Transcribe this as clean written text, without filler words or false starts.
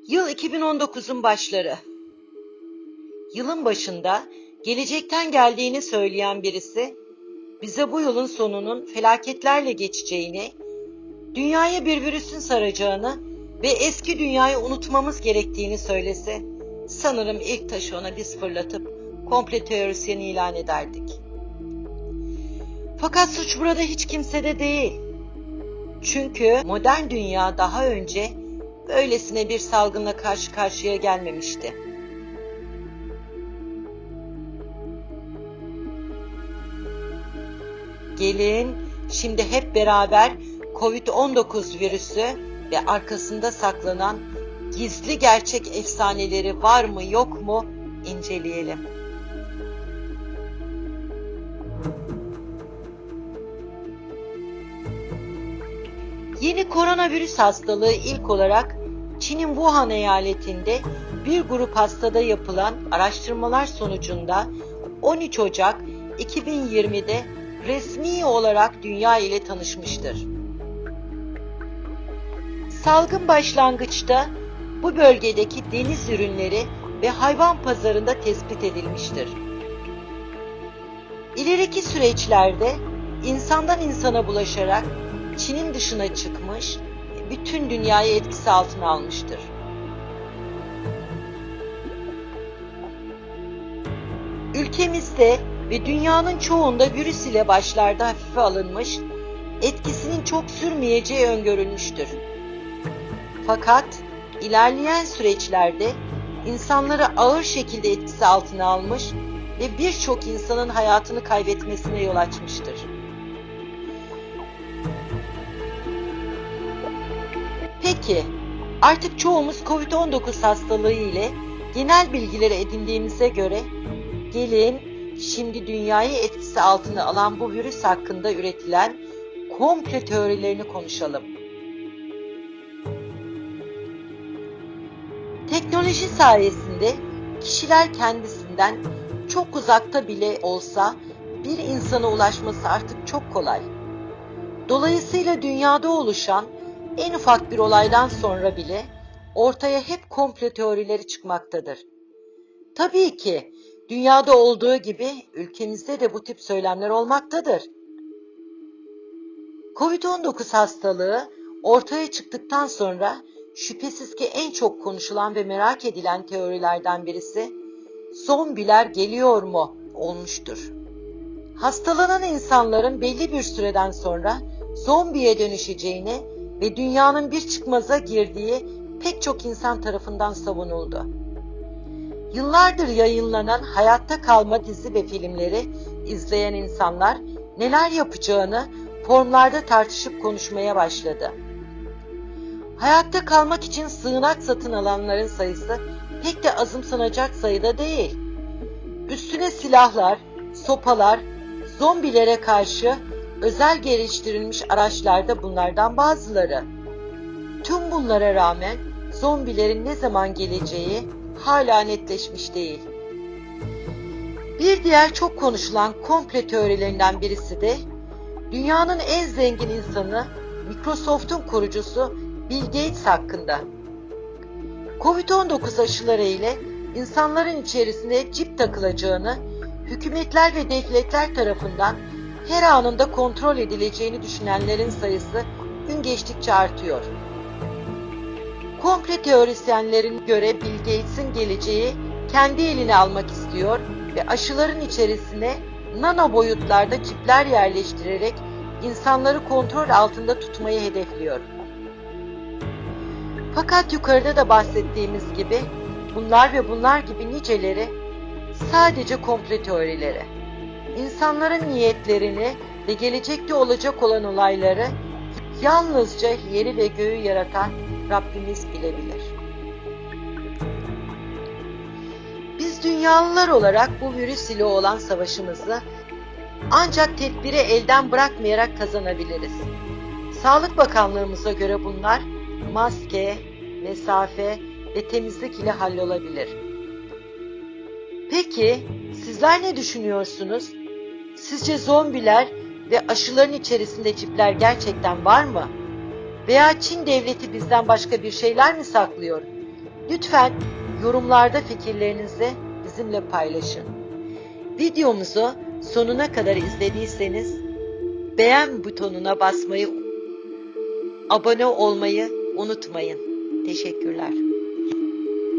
Yıl 2019'un başları. Yılın başında gelecekten geldiğini söyleyen birisi, bize bu yılın sonunun felaketlerle geçeceğini, dünyaya bir virüsün saracağını ve eski dünyayı unutmamız gerektiğini söylese, sanırım ilk taşı ona biz fırlatıp komple teorisyeni ilan ederdik. Fakat suç burada hiç kimsede değil. Çünkü modern dünya daha önce böylesine bir salgınla karşı karşıya gelmemişti. Gelin şimdi hep beraber Covid-19 virüsü ve arkasında saklanan gizli gerçek efsaneleri var mı yok mu inceleyelim. Yeni koronavirüs hastalığı ilk olarak Çin'in Wuhan eyaletinde bir grup hastada yapılan araştırmalar sonucunda 13 Ocak 2020'de resmi olarak dünya ile tanışmıştır. Salgın başlangıçta bu bölgedeki deniz ürünleri ve hayvan pazarında tespit edilmiştir. İleriki süreçlerde insandan insana bulaşarak Çin'in dışına çıkmış, bütün dünyayı etkisi altına almıştır. Ülkemizde ve dünyanın çoğunda virüs ile başlarda hafife alınmış, etkisinin çok sürmeyeceği öngörülmüştür. Fakat ilerleyen süreçlerde insanları ağır şekilde etkisi altına almış ve birçok insanın hayatını kaybetmesine yol açmıştır. Peki, artık çoğumuz Covid-19 hastalığı ile genel bilgileri edindiğimize göre, gelin şimdi dünyayı etkisi altına alan bu virüs hakkında üretilen komple teorilerini konuşalım. Teknoloji sayesinde kişiler kendisinden çok uzakta bile olsa bir insana ulaşması artık çok kolay. Dolayısıyla dünyada oluşan en ufak bir olaydan sonra bile ortaya hep komplo teorileri çıkmaktadır. Tabii ki dünyada olduğu gibi ülkemizde de bu tip söylemler olmaktadır. Covid-19 hastalığı ortaya çıktıktan sonra şüphesiz ki en çok konuşulan ve merak edilen teorilerden birisi zombiler geliyor mu olmuştur. Hastalanan insanların belli bir süreden sonra zombiye dönüşeceğini ve dünyanın bir çıkmaza girdiği pek çok insan tarafından savunuldu. Yıllardır yayınlanan hayatta kalma dizi ve filmleri izleyen insanlar neler yapacağını forumlarda tartışıp konuşmaya başladı. Hayatta kalmak için sığınak satın alanların sayısı pek de azımsanacak sayıda değil. Üstüne silahlar, sopalar, zombilere karşı özel geliştirilmiş araçlar da bunlardan bazıları. Tüm bunlara rağmen zombilerin ne zaman geleceği hala netleşmiş değil. Bir diğer çok konuşulan komple teorilerinden birisi de dünyanın en zengin insanı Microsoft'un kurucusu Bill Gates hakkında. Covid-19 aşıları ile insanların içerisine çip takılacağını, hükümetler ve devletler tarafından her anında kontrol edileceğini düşünenlerin sayısı gün geçtikçe artıyor. Komple teorisyenlerin göre Bill Gates'in geleceği kendi eline almak istiyor ve aşıların içerisine nano boyutlarda çipler yerleştirerek insanları kontrol altında tutmayı hedefliyor. Fakat yukarıda da bahsettiğimiz gibi bunlar ve bunlar gibi niceleri sadece komple teorileri. İnsanların niyetlerini ve gelecekte olacak olan olayları yalnızca yeri ve göğü yaratan Rabbimiz bilebilir. Biz dünyalılar olarak bu virüs ile olan savaşımızı ancak tedbiri elden bırakmayarak kazanabiliriz. Sağlık Bakanlığımıza göre bunlar maske, mesafe ve temizlik ile hallolabilir. Peki sizler ne düşünüyorsunuz? Sizce zombiler ve aşıların içerisinde çipler gerçekten var mı? Veya Çin devleti bizden başka bir şeyler mi saklıyor? Lütfen yorumlarda fikirlerinizi bizimle paylaşın. Videomuzu sonuna kadar izlediyseniz beğen butonuna basmayı, abone olmayı unutmayın. Teşekkürler.